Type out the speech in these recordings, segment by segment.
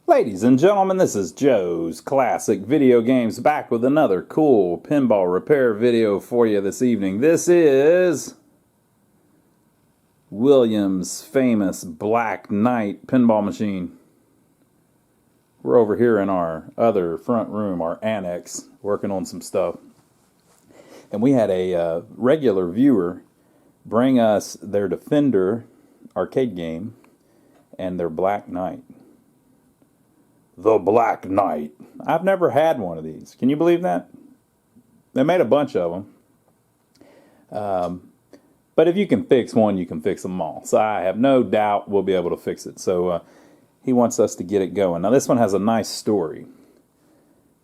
Ladies and gentlemen, this is Joe's Classic Video Games back with another cool pinball repair video for you this evening. This is Williams' famous Black Knight pinball machine. We're over here in our other front room, our annex, working on some stuff. And we had a regular viewer bring us their Defender arcade game and their Black Knight. The Black Knight. I've never had one of these. Can you believe that? They made a bunch of them. But if you can fix one, you can fix them all. So I have no doubt we'll be able to fix it. So he wants us to get it going. Now this one has a nice story.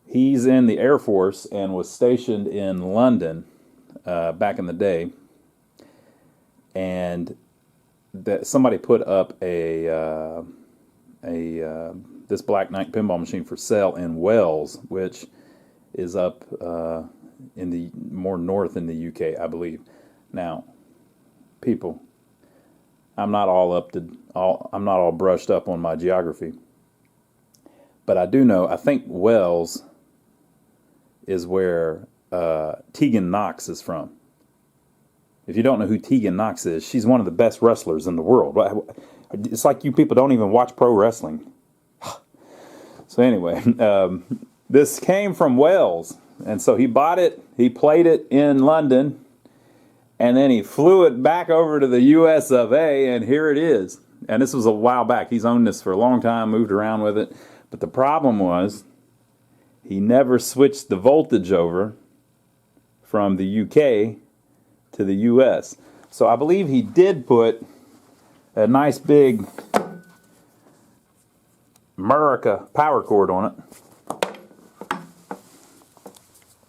He's in the Air Force and was stationed in London back in the day. And somebody put up this Black Knight pinball machine for sale in Wales, which is up in the more north in the UK, I believe. Now, people, I'm not all brushed up on my geography, but I do know. I think Wales is where Tegan Knox is from. If you don't know who Tegan Knox is, she's one of the best wrestlers in the world. It's like you people don't even watch pro wrestling. So anyway, this came from Wales, and so he bought it, he played it in London, and then he flew it back over to the US of A, and here it is. And this was a while back. He's owned this for a long time, moved around with it, but the problem was he never switched the voltage over from the UK to the US. So I believe he did put a nice big America power cord on it.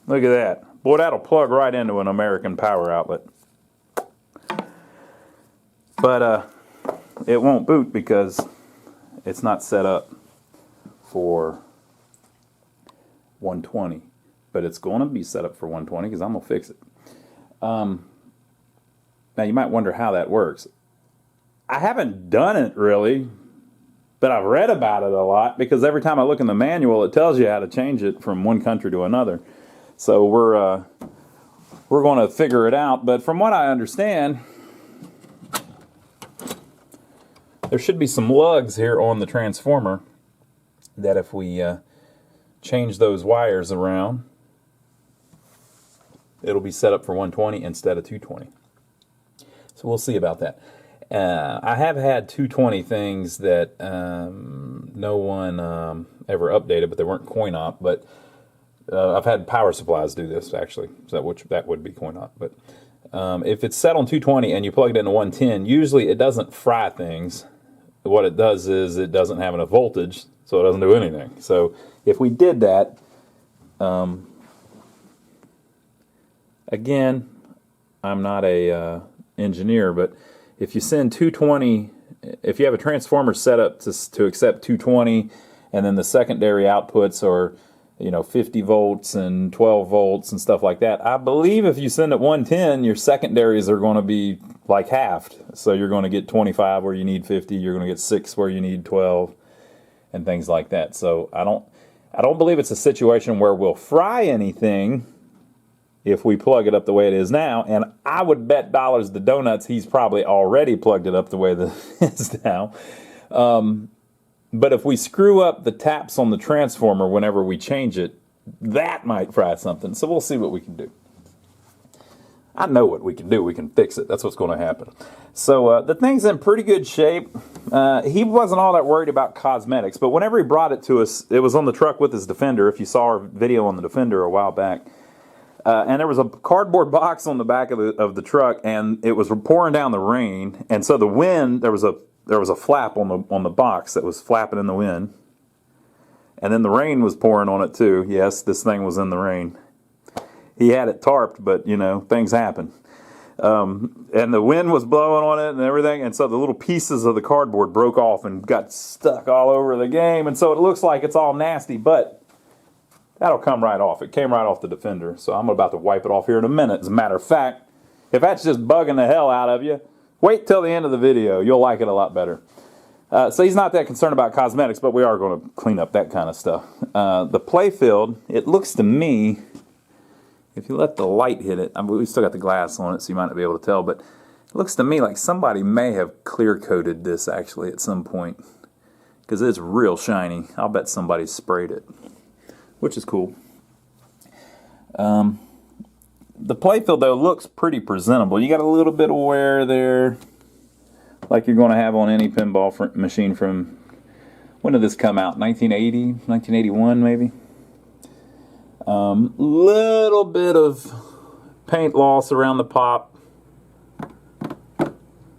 Look at that. Boy, that'll plug right into an American power outlet. But it won't boot because it's not set up for 120. But it's going to be set up for 120 because I'm going to fix it. Now you might wonder how that works. I haven't done it really, but I've read about it a lot because every time I look in the manual, it tells you how to change it from one country to another. So we're going to figure it out. But from what I understand, there should be some lugs here on the transformer that if we change those wires around, it'll be set up for 120 instead of 220. So we'll see about that. I have had 220 things that no one ever updated, but they weren't coin-op. But I've had power supplies do this, actually. So that would be coin-op. But if it's set on 220 and you plug it into 110, usually it doesn't fry things. What it does is it doesn't have enough voltage, so it doesn't do anything. So if we did that, again, I'm not a engineer, but if you send 220, if you have a transformer set up to accept 220, and then the secondary outputs are, 50 volts and 12 volts and stuff like that, I believe if you send it 110, your secondaries are going to be like halved. So you're going to get 25 where you need 50, you're going to get 6 where you need 12, and things like that. So I don't believe it's a situation where we'll fry anything if we plug it up the way it is now, and I would bet dollars to donuts he's probably already plugged it up the way that it is now. But if we screw up the taps on the transformer whenever we change it, that might fry something. So we'll see what we can do. I know what we can do. We can fix it. That's what's going to happen. So the thing's in pretty good shape. He wasn't all that worried about cosmetics, but whenever he brought it to us, it was on the truck with his Defender. If you saw our video on the Defender a while back, and there was a cardboard box on the back of the truck, and it was pouring down the rain, and so the wind, there was a flap on the box that was flapping in the wind, and then the rain was pouring on it too. Yes, this thing was in the rain. He had it tarped, but things happen, and the wind was blowing on it and everything, and so the little pieces of the cardboard broke off and got stuck all over the game, and so it looks like it's all nasty, but that'll come right off. It came right off the Defender, so I'm about to wipe it off here in a minute. As a matter of fact, if that's just bugging the hell out of you, wait till the end of the video. You'll like it a lot better. So he's not that concerned about cosmetics, but we are going to clean up that kind of stuff. The play field, it looks to me, if you let the light hit it, I mean, we still got the glass on it, so you might not be able to tell, but it looks to me like somebody may have clear coated this actually at some point, because it's real shiny. I'll bet somebody sprayed it, which is cool. The playfield, though, looks pretty presentable. You got a little bit of wear there, like you're going to have on any pinball machine from, when did this come out? 1980, 1981 maybe? Little bit of paint loss around the pop,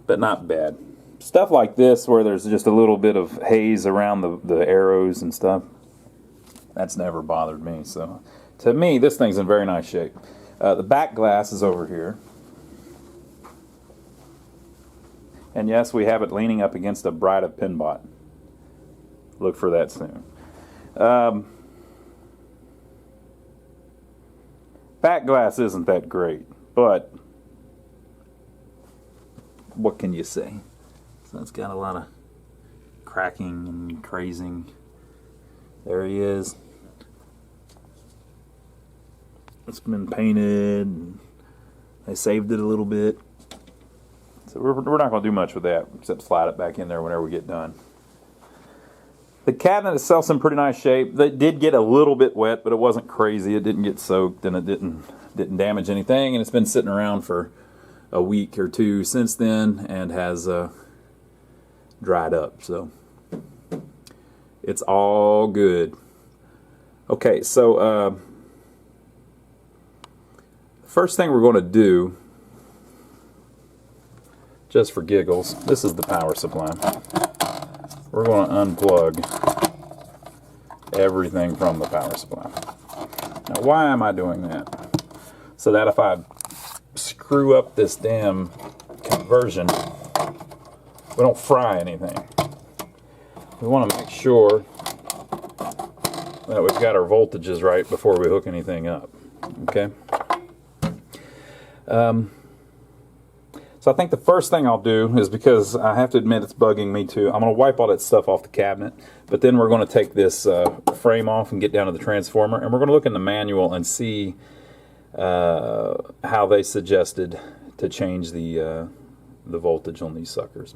but not bad. Stuff like this where there's just a little bit of haze around the arrows and stuff, that's never bothered me. So to me, this thing's in very nice shape. The back glass is over here. And yes, we have it leaning up against a Bride of Pinbot. Look for that soon. Back glass isn't that great, but what can you say? So it's got a lot of cracking and crazing. There he is. It's been painted, and they saved it a little bit. So we're not going to do much with that, except slide it back in there whenever we get done. The cabinet itself's in pretty nice shape. It did get a little bit wet, but it wasn't crazy. It didn't get soaked, and it didn't damage anything, and it's been sitting around for a week or two since then, and has dried up, so it's all good. Okay, so first thing we're going to do, just for giggles, this is the power supply. We're going to unplug everything from the power supply. Now, why am I doing that? So that if I screw up this damn conversion, we don't fry anything. We want to make sure that we've got our voltages right before we hook anything up. Okay? So I think the first thing I'll do is, because I have to admit it's bugging me too, I'm going to wipe all that stuff off the cabinet, but then we're going to take this frame off and get down to the transformer, and we're going to look in the manual and see how they suggested to change the voltage on these suckers.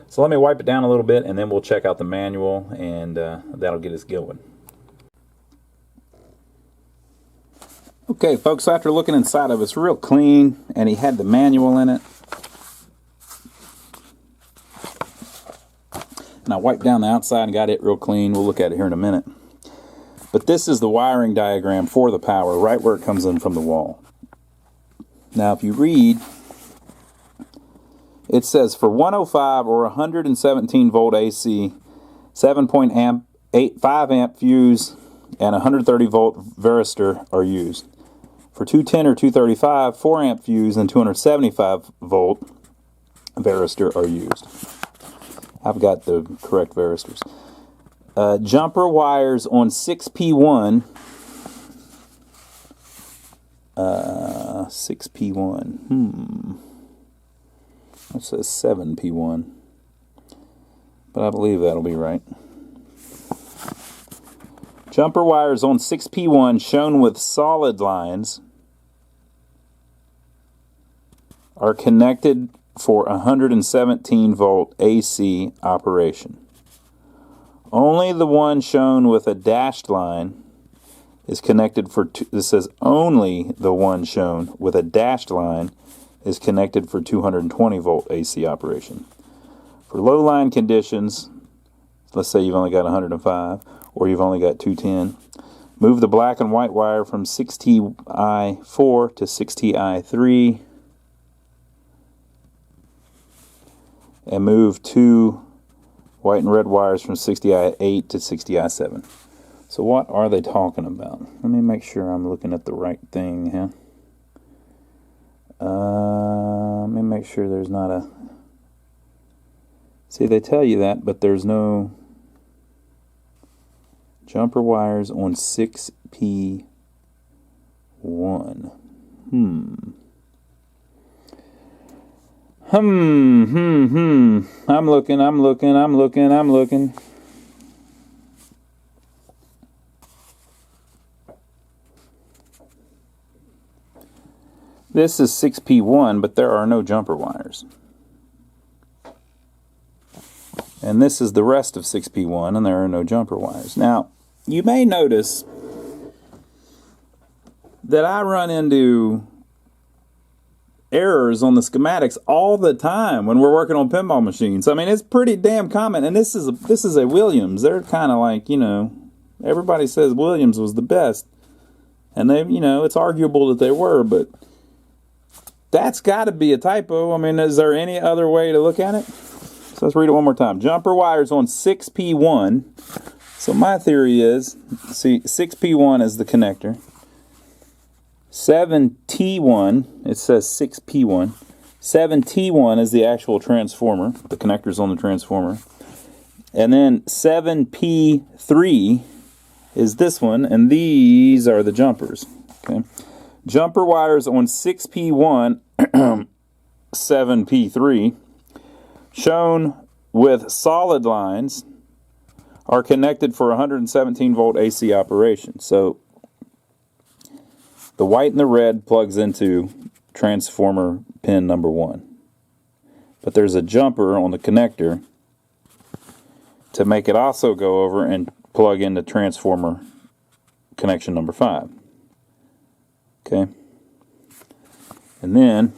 So let me wipe it down a little bit, and then we'll check out the manual, and that'll get us going. Okay, folks, after looking inside of it, it's real clean, and he had the manual in it. And I wiped down the outside and got it real clean. We'll look at it here in a minute. But this is the wiring diagram for the power, right where it comes in from the wall. Now, if you read, it says for 105 or 117 volt AC, 7.5 amp fuse and 130 volt varistor are used. For 210 or 235, 4 amp fuse and 275 volt varistor are used. I've got the correct varistors. Jumper wires on 6P1. 6P1. It says 7P1. But I believe that'll be right. Jumper wires on 6P1 shown with solid lines are connected for 117 volt AC operation. Only the one shown with a dashed line is connected for, this says only the one shown with a dashed line is connected for 220 volt AC operation. For low line conditions, let's say you've only got 105 or you've only got 210, move the black and white wire from 6TI4 to 6TI3 and move two white and red wires from 60I8 to 60I7. So what are they talking about? Let me make sure I'm looking at the right thing here. Let me make sure there's not a... See, they tell you that, but there's no jumper wires on 6P1. I'm looking. This is 6P1, but there are no jumper wires. And this is the rest of 6P1, and there are no jumper wires. Now, you may notice that I run into errors on the schematics all the time when we're working on pinball machines. I mean, it's pretty damn common. And this is a Williams. They're kind of like, you know, everybody says Williams was the best. And they, you know, it's arguable that they were, but that's got to be a typo. I mean, is there any other way to look at it? So let's read it one more time. Jumper wires on 6P1. So my theory is, see, 6P1 is the connector. 7T1, it says 6P1. 7T1 is the actual transformer. The connector's on the transformer. And then 7P3 is this one, and these are the jumpers. Okay. Jumper wires on 6P1, 7P3, shown with solid lines, are connected for 117 volt AC operation. So the white and the red plugs into transformer pin number 1. But there's a jumper on the connector to make it also go over and plug into transformer connection number 5. Okay. And then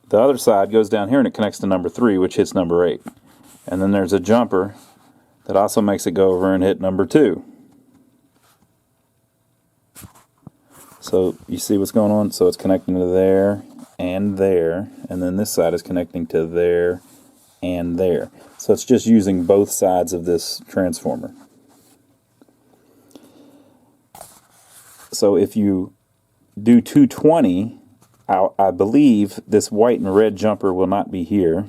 the other side goes down here and it connects to number 3, which hits number 8. And then there's a jumper that also makes it go over and hit number 2. So you see what's going on? So it's connecting to there and there, and then this side is connecting to there and there. So it's just using both sides of this transformer. So if you do 220, I believe this white and red jumper will not be here,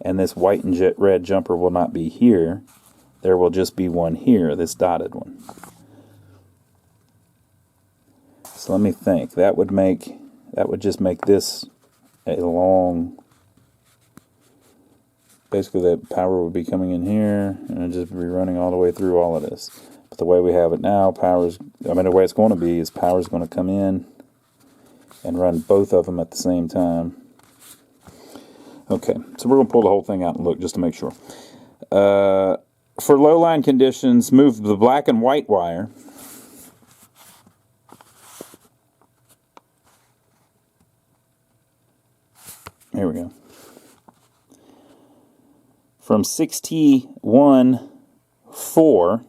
and this white and red jumper will not be here. There will just be one here, this dotted one. So let me think. That would just make this a long. Basically, the power would be coming in here, and it'd just be running all the way through all of this. But the way we have it now, the way it's going to be is power's going to come in and run both of them at the same time. Okay, so we're going to pull the whole thing out and look just to make sure. For low line conditions, move the black and white wire. Here we go. From 6T1-4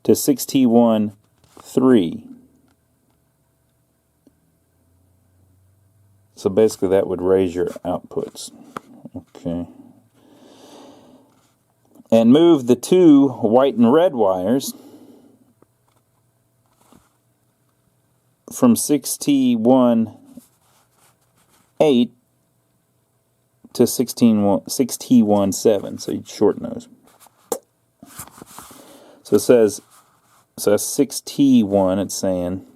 to 6T1-3. So basically that would raise your outputs. Okay. And move the two white and red wires from 6T1-8 to 6T1-7. So you'd shorten those. So it says, so that's 6T1, it's saying,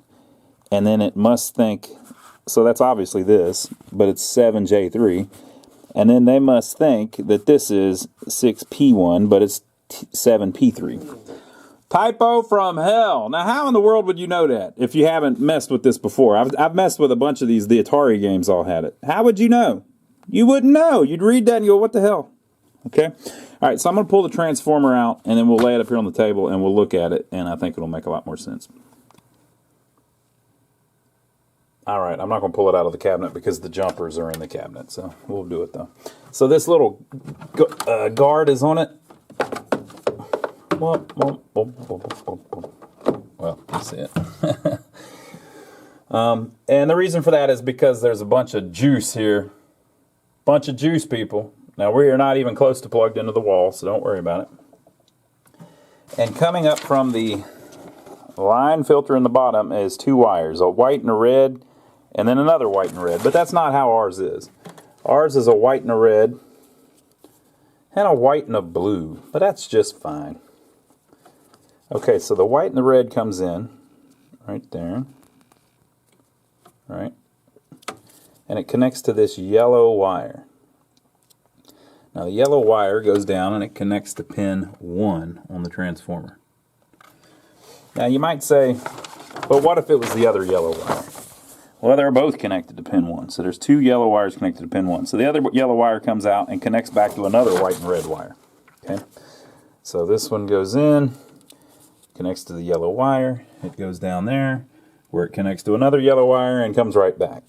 and then it must think, so that's obviously this, but it's 7J3, and then they must think that this is 6P1, but it's 7P3. Typo from hell. Now, how in the world would you know that if you haven't messed with this before? I've messed with a bunch of these. The Atari games all had it. How would you know? You wouldn't know. You'd read that and go, what the hell? Okay? All right, so I'm going to pull the transformer out, and then we'll lay it up here on the table, and we'll look at it, and I think it'll make a lot more sense. All right, I'm not going to pull it out of the cabinet because the jumpers are in the cabinet, so we'll do it, though. So this little guard is on it. Well, you see it. And the reason for that is because there's a bunch of juice here. Bunch of juice, people. Now, we are not even close to plugged into the wall, so don't worry about it. And coming up from the line filter in the bottom is two wires, a white and a red, and then another white and red. But that's not how ours is. Ours is a white and a red, and a white and a blue. But that's just fine. Okay, so the white and the red comes in right there. Right. and it connects to this yellow wire. Now the yellow wire goes down and it connects to pin 1 on the transformer. Now you might say, but what if it was the other yellow wire? Well, they're both connected to pin 1. So there's 2 yellow wires connected to pin 1. So the other yellow wire comes out and connects back to another white and red wire. Okay. So this one goes in, connects to the yellow wire. It goes down there, where it connects to another yellow wire and comes right back.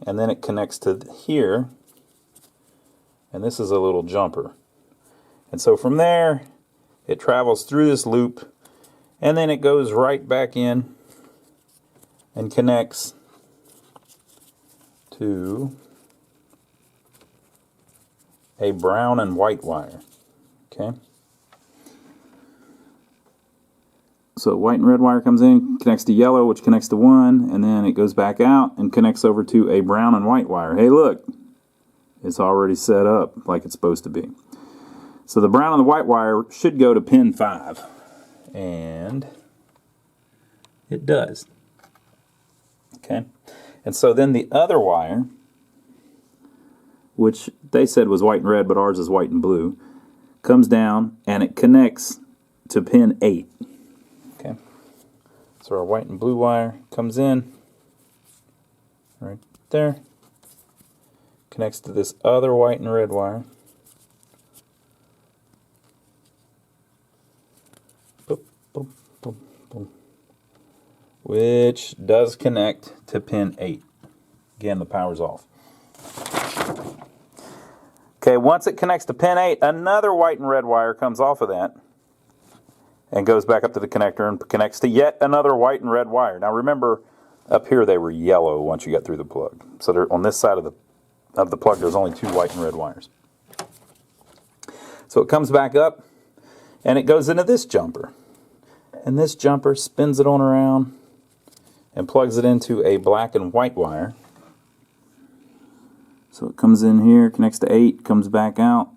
And then it connects to here, and this is a little jumper. And so from there, it travels through this loop, and then it goes right back in and connects to a brown and white wire. Okay. So white and red wire comes in, connects to yellow, which connects to 1, and then it goes back out and connects over to a brown and white wire. Hey, look, it's already set up like it's supposed to be. So the brown and the white wire should go to pin 5, and it does. Okay, and so then the other wire, which they said was white and red, but ours is white and blue, comes down and it connects to pin 8. Okay, so our white and blue wire comes in right there, connects to this other white and red wire. Boop, boop, boop, boop. Which does connect to pin 8. Again, the power's off. Okay, once it connects to pin 8, another white and red wire comes off of that and goes back up to the connector and connects to yet another white and red wire. Now remember, up here they were yellow once you got through the plug. So on this side of the plug, there's only 2 white and red wires. So it comes back up and it goes into this jumper. And this jumper spins it on around and plugs it into a black and white wire. So it comes in here, connects to 8, comes back out.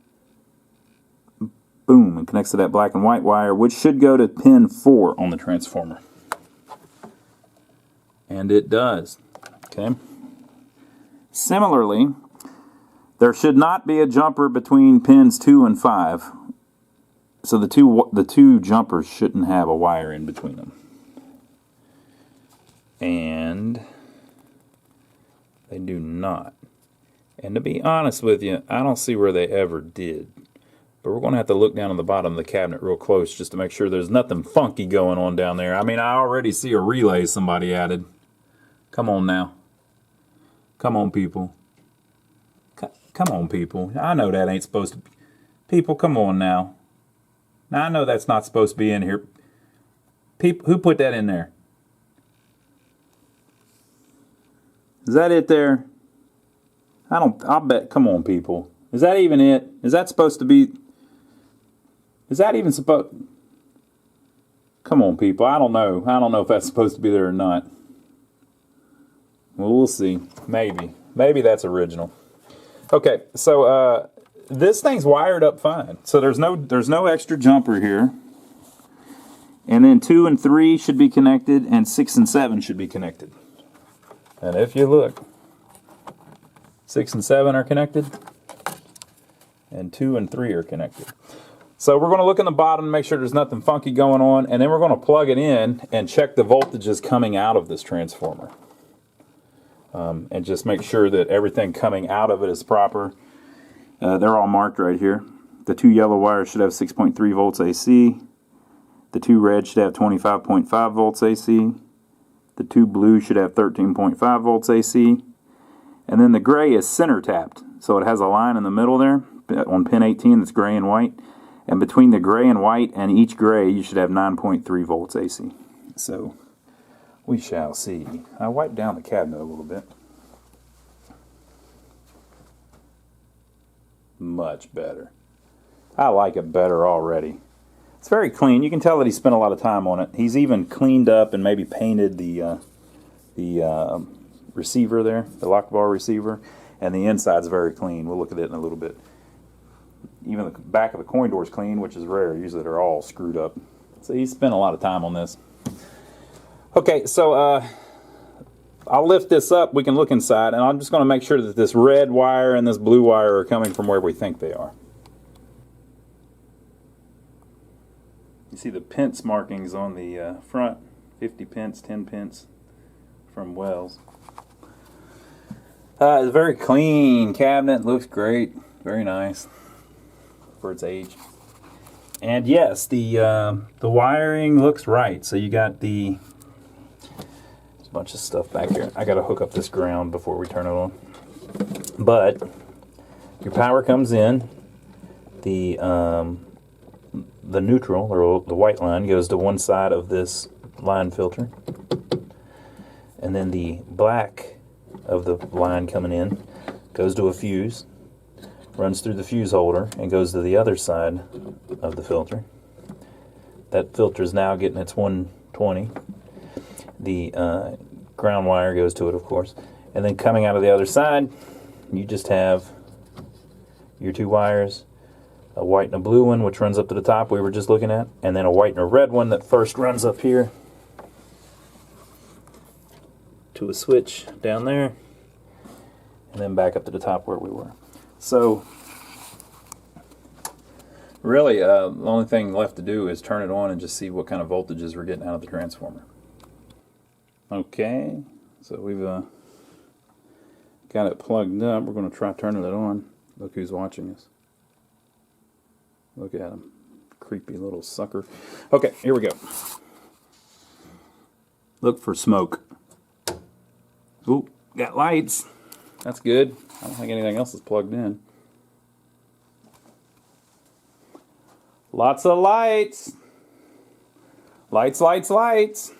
Boom, and connects to that black and white wire, which should go to pin 4 on the transformer. And it does. Okay. Similarly, there should not be a jumper between pins 2 and 5. So the two jumpers shouldn't have a wire in between them. And they do not. And to be honest with you, I don't see where they ever did. But we're going to have to look down on the bottom of the cabinet real close just to make sure there's nothing funky going on down there. I mean, I already see a relay somebody added. Come on now. Come on, people. Come on, people. I know that ain't supposed to be. People, come on now. Now, I know that's not supposed to be in here. People, who put that in there? Is that it there? I'll bet, come on, people. Is that even it? Is that supposed to be? Is that even supposed? Come on, people. I don't know. I don't know if that's supposed to be there or not. Well, we'll see. Maybe. Maybe that's original. Okay, so this thing's wired up fine. So there's no extra jumper here. And then 2 and 3 should be connected, and 6 and 7 should be connected. And if you look, 6 and 7 are connected, and 2 and 3 are connected. So we're going to look in the bottom to make sure there's nothing funky going on, and then we're going to plug it in and check the voltages coming out of this transformer. And just make sure that everything coming out of it is proper. They're all marked right here. The 2 yellow wires should have 6.3 volts AC. The 2 red should have 25.5 volts AC. The 2 blue should have 13.5 volts AC. And then the gray is center tapped. So it has a line in the middle there on pin 18 that's gray and white. And between the gray and white and each gray, you should have 9.3 volts AC. So we shall see. I wiped down the cabinet a little bit. Much better. I like it better already. It's very clean. You can tell that he spent a lot of time on it. He's even cleaned up and maybe painted the receiver there, the lock bar receiver, and the inside's very clean. We'll look at it in a little bit. Even the back of the coin door's clean, which is rare. Usually they're all screwed up. So he spent a lot of time on this. Okay, so I'll lift this up, we can look inside, and I'm just going to make sure that this red wire and this blue wire are coming from where we think they are. You see the pence markings on the front, 50 pence, 10 pence from Wells. It's a very clean cabinet, looks great, very nice for its age. And yes, the wiring looks right. So you got there's a bunch of stuff back here. I got to hook up this ground before we turn it on. But your power comes in. The neutral, or the white line, goes to one side of this line filter. And then the black of the line coming in goes to a fuse, runs through the fuse holder, and goes to the other side of the filter. That filter is now getting its 120. The ground wire goes to it, of course. And then coming out of the other side, you just have your two wires, a white and a blue one, which runs up to the top we were just looking at, and then a white and a red one that first runs up here to a switch down there, and then back up to the top where we were. So really, the only thing left to do is turn it on and just see what kind of voltages we're getting out of the transformer. Okay, so we've got it plugged up. We're going to try turning it on. Look who's watching us. Look at him. Creepy little sucker. Okay, here we go. Look for smoke. Ooh, got lights. That's good. I don't think anything else is plugged in. Lots of lights. Lights, lights, lights.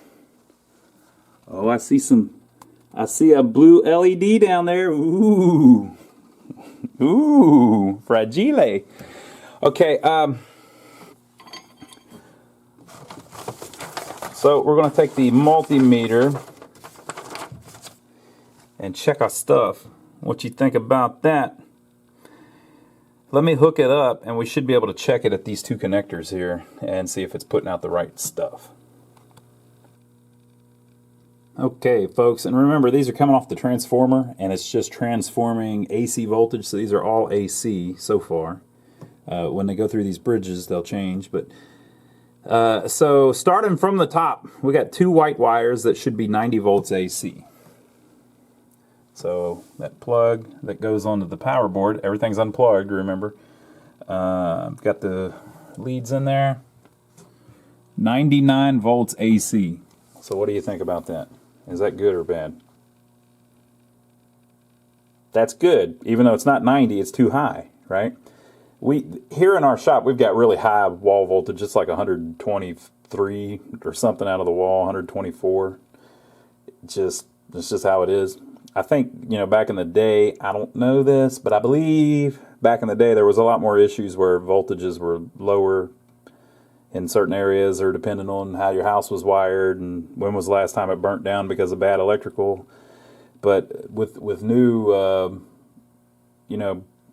Oh, I see a blue LED down there. Ooh. Ooh, fragile. Okay, so we're going to take the multimeter and check our stuff. What you think about that? Let me hook it up, and we should be able to check it at these two connectors here and see if it's putting out the right stuff. Okay, folks, and remember, these are coming off the transformer, and it's just transforming AC voltage, so these are all AC so far. When they go through these bridges, they'll change. But so starting from the top, we got two white wires that should be 90 volts AC. So that plug that goes onto the power board, everything's unplugged, remember. Got the leads in there. 99 volts AC. So what do you think about that? Is that good or bad? That's good. Even though it's not 90, it's too high, right? Here in our shop, we've got really high wall voltage. It's like 123 or something out of the wall, 124. It's just how it is. I think, back in the day, I don't know this, but I believe back in the day there was a lot more issues where voltages were lower in certain areas, or depending on how your house was wired and when was the last time it burnt down because of bad electrical. But with new,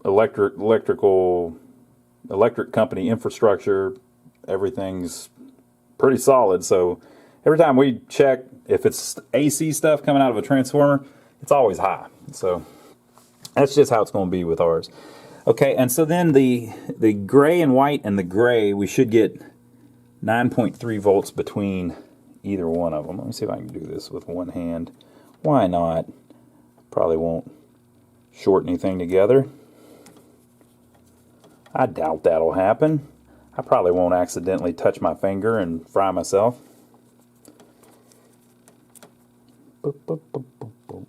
electric company infrastructure, everything's pretty solid. So every time we check, if it's AC stuff coming out of a transformer, it's always high. So that's just how it's going to be with ours. Okay, and so then the gray and white and the gray, we should get 9.3 volts between either one of them. Let me see if I can do this with one hand. Why not? Probably won't short anything together. I doubt that'll happen. I probably won't accidentally touch my finger and fry myself. Boop, boop, boop, boop, boop.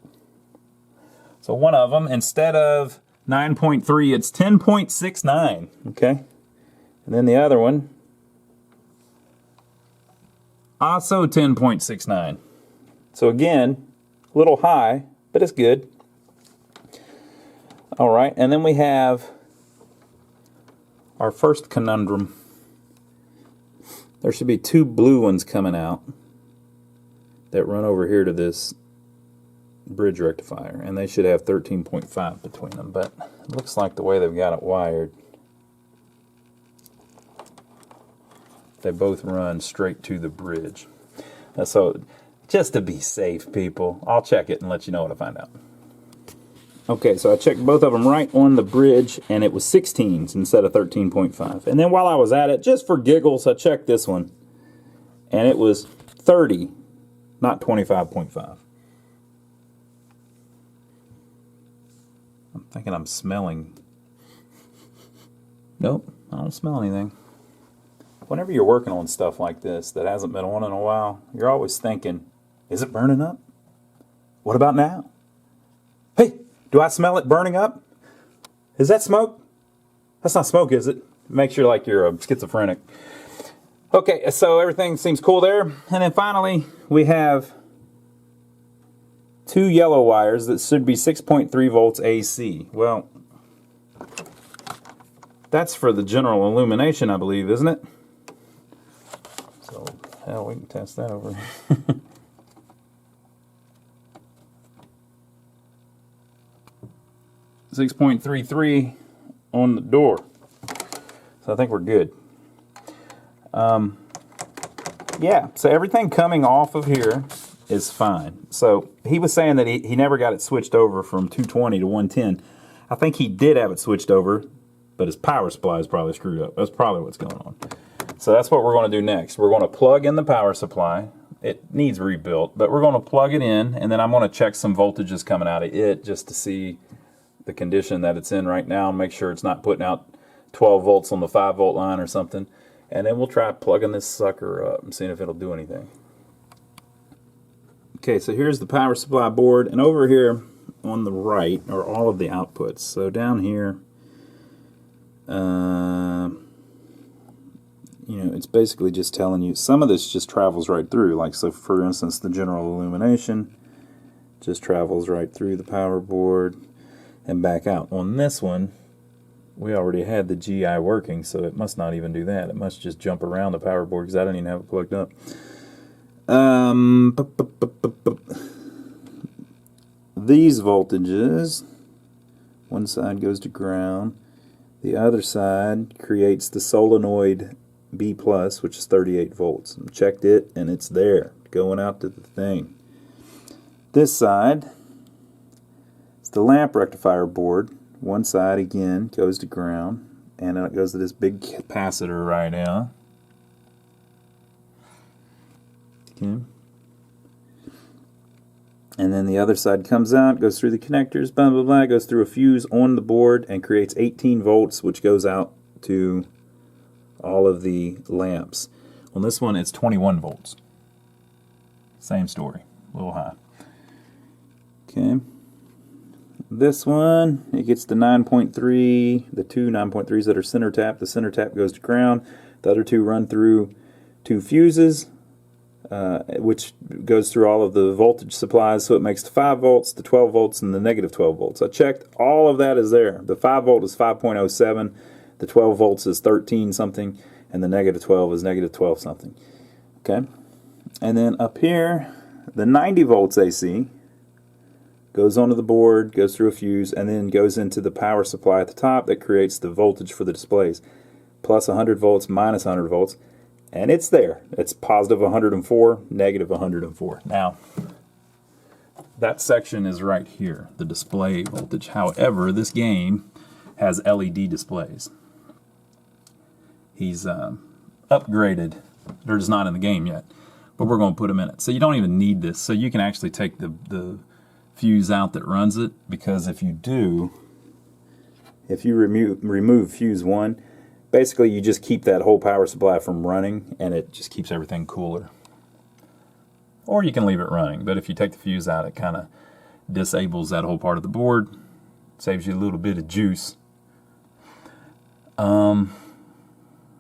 So one of them, instead of 9.3, it's 10.69. Okay? And then the other one, also 10.69. So again, a little high, but it's good. All right, and then we have our first conundrum. There should be two blue ones coming out that run over here to this bridge rectifier, and they should have 13.5 between them, but it looks like the way they've got it wired, they both run straight to the bridge. So just to be safe, people. I'll check it and let you know what I find out. Okay, so I checked both of them right on the bridge, and it was 16s instead of 13.5. And then while I was at it, just for giggles, I checked this one, and it was 30, not 25.5. I'm thinking I'm smelling. Nope, I don't smell anything. Whenever you're working on stuff like this that hasn't been on in a while, you're always thinking, is it burning up? What about now? Hey, do I smell it burning up? Is that smoke? That's not smoke, is it? Makes you like you're a schizophrenic. Okay, so everything seems cool there. And then finally, we have 2 yellow wires that should be 6.3 volts AC. Well, that's for the general illumination, I believe, isn't it? So, hell, we can test that over. 6.33 on the door. So I think we're good. Yeah, so everything coming off of here is fine. So he was saying that he never got it switched over from 220 to 110. I think he did have it switched over, but his power supply is probably screwed up. That's probably what's going on. So that's what we're going to do next. We're going to plug in the power supply. It needs rebuilt, but we're going to plug it in, and then I'm going to check some voltages coming out of it just to see the condition that it's in right now and make sure it's not putting out 12 volts on the 5-volt line or something. And then we'll try plugging this sucker up and seeing if it'll do anything. Okay, so here's the power supply board, and over here on the right are all of the outputs. So down here, you know, it's basically just telling you, some of this just travels right through. Like, so for instance, the general illumination just travels right through the power board and back out. On this one, we already had the GI working, so it must not even do that. It must just jump around the power board because I don't even have it plugged up. These voltages, one side goes to ground, the other side creates the solenoid B+, which is 38 volts. I checked it, and it's there, going out to the thing. This side, it's the lamp rectifier board. One side, again, goes to ground, and it goes to this big capacitor right now. Okay. And then the other side comes out, goes through the connectors, blah, blah, blah, goes through a fuse on the board and creates 18 volts, which goes out to all of the lamps. On this one, it's 21 volts. Same story, a little high. Okay. This one, it gets the 9.3, the 2 9.3s that are center tap. The center tap goes to ground. The other 2 run through 2 fuses, which goes through all of the voltage supplies, so it makes the 5 volts, the 12 volts, and the negative 12 volts. I checked, all of that is there. The 5 volt is 5.07, the 12 volts is 13 something, and the negative 12 is negative 12 something. Okay, and then up here, the 90 volts AC goes onto the board, goes through a fuse, and then goes into the power supply at the top that creates the voltage for the displays. Plus 100 volts, minus 100 volts, and it's there. It's positive 104, negative 104. Now, that section is right here, the display voltage. However, this game has LED displays. He's upgraded. They're just not in the game yet, but we're going to put them in it. So you don't even need this. So you can actually take the fuse out that runs it, because if you do, if you remove fuse 1, basically you just keep that whole power supply from running, and it just keeps everything cooler. Or you can leave it running, but if you take the fuse out, it kind of disables that whole part of the board, saves you a little bit of juice. And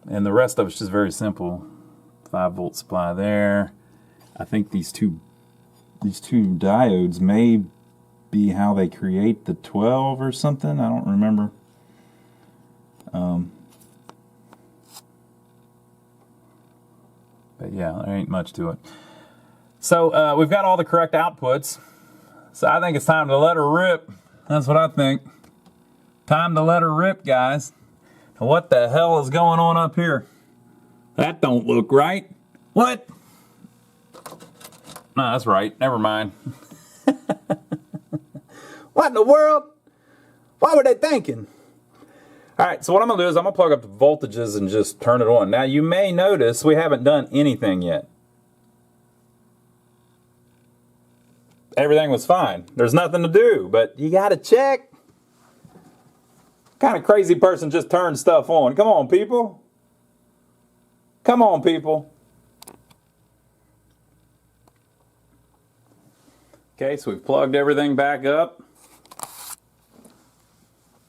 the rest of it's just very simple. 5-volt supply there. I think these two diodes may be how they create the 12 or something. I don't remember. But yeah, there ain't much to it. So we've got all the correct outputs. So I think it's time to let her rip. That's what I think. Time to let her rip, guys. Now what the hell is going on up here? That don't look right. What? No, that's right. Never mind. What in the world? Why were they thinking? All right, so what I'm going to do is I'm going to plug up the voltages and just turn it on. Now, you may notice we haven't done anything yet. Everything was fine. There's nothing to do, but you got to check. What kind of crazy person just turns stuff on? Come on, people. Come on, people. Okay, so we've plugged everything back up.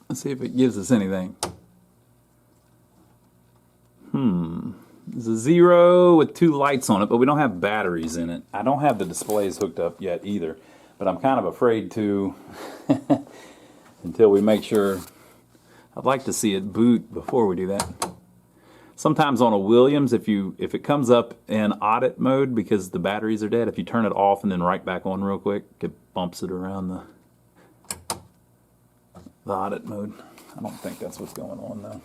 Let's see if it gives us anything. There's a 0 with 2 lights on it, but we don't have batteries in it. I don't have the displays hooked up yet either, but I'm kind of afraid to until we make sure. I'd like to see it boot before we do that. Sometimes on a Williams, if it comes up in audit mode because the batteries are dead, if you turn it off and then right back on real quick, it bumps it around the audit mode. I don't think that's what's going on though.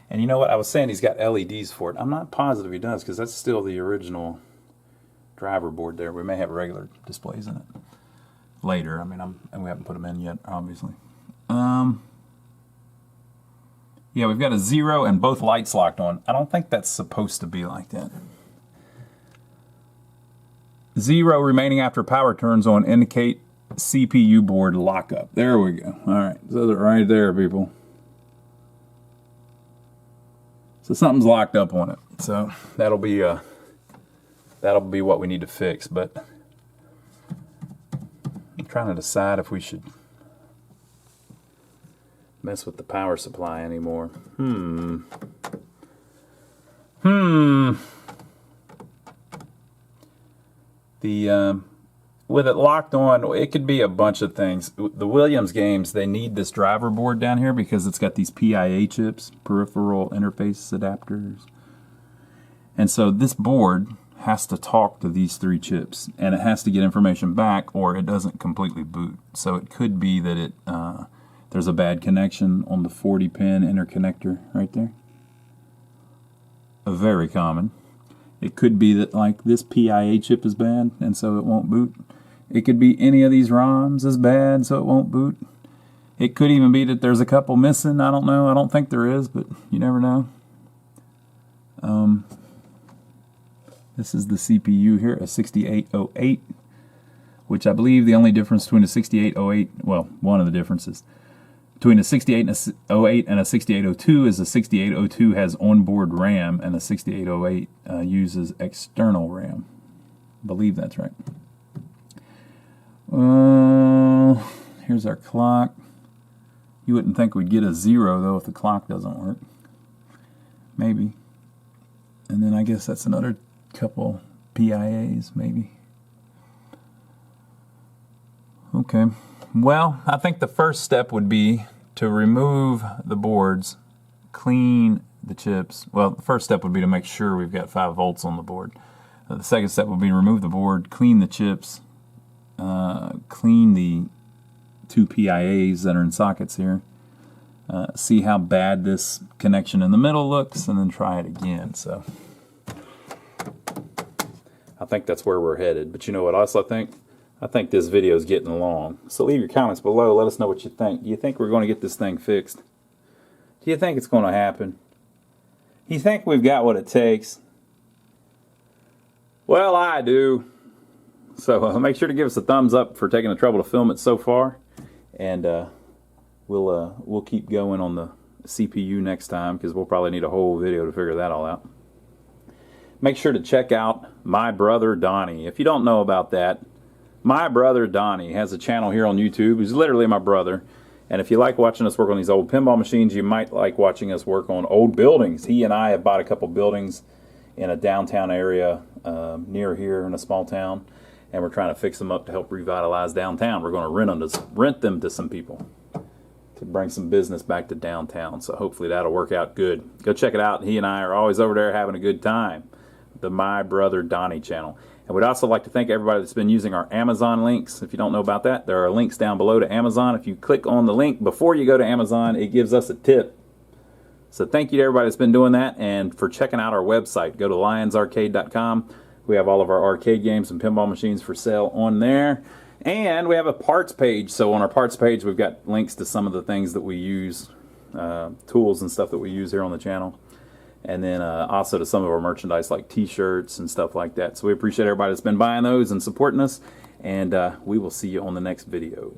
And you know what? I was saying he's got LEDs for it. I'm not positive he does because that's still the original driver board there. We may have regular displays in it later. I mean, and we haven't put them in yet, obviously. Yeah, we've got a 0 and both lights locked on. I don't think that's supposed to be like that. 0 remaining after power turns on indicate CPU board lockup. There we go. All right, so they're right there, people. So something's locked up on it. So that'll be what we need to fix. But I'm trying to decide if we should mess with the power supply anymore. With it locked on, it could be a bunch of things. The Williams games, they need this driver board down here because it's got these PIA chips, peripheral interface adapters. And so this board has to talk to these 3 chips, and it has to get information back or it doesn't completely boot. So it could be that there's a bad connection on the 40-pin interconnector right there. Very common. It could be that like this PIA chip is bad and so it won't boot. It could be any of these ROMs is bad so it won't boot. It could even be that there's a couple missing. I don't know. I don't think there is, but you never know. This is the CPU here, a 6808, which I believe the only difference between a 6808, well, one of the differences between a 6808 and a 6802 is a 6802 has onboard RAM and a 6808 uses external RAM. I believe that's right. Here's our clock. You wouldn't think we'd get a 0 though if the clock doesn't work. Maybe. And then I guess that's another couple PIAs maybe. Okay. Well, I think the first step would be to remove the boards, clean the chips. Well, the first step would be to make sure we've got 5 volts on the board. The second step would be to remove the board, clean the chips, clean the 2 PIAs that are in sockets here, see how bad this connection in the middle looks, and then try it again. So I think that's where we're headed. But you know what else I think? I think this video is getting long. So leave your comments below. Let us know what you think. Do you think we're going to get this thing fixed? Do you think it's going to happen? Do you think we've got what it takes? Well, I do. So make sure to give us a thumbs up for taking the trouble to film it so far. And we'll keep going on the CPU next time because we'll probably need a whole video to figure that all out. Make sure to check out My Brother Donnie. If you don't know about that, My Brother Donnie has a channel here on YouTube. He's literally my brother. And if you like watching us work on these old pinball machines, you might like watching us work on old buildings. He and I have bought a couple buildings in a downtown area near here in a small town. And we're trying to fix them up to help revitalize downtown. We're going to rent them to some people to bring some business back to downtown. So hopefully that'll work out good. Go check it out. He and I are always over there having a good time. The My Brother Donnie channel. And we'd also like to thank everybody that's been using our Amazon links. If you don't know about that, there are links down below to Amazon. If you click on the link before you go to Amazon, it gives us a tip. So thank you to everybody that's been doing that and for checking out our website. Go to lionsarcade.com. We have all of our arcade games and pinball machines for sale on there. And we have a parts page. So on our parts page, we've got links to some of the things that we use, tools and stuff that we use here on the channel. And then also to some of our merchandise like t-shirts and stuff like that. So we appreciate everybody that's been buying those and supporting us. And we will see you on the next video.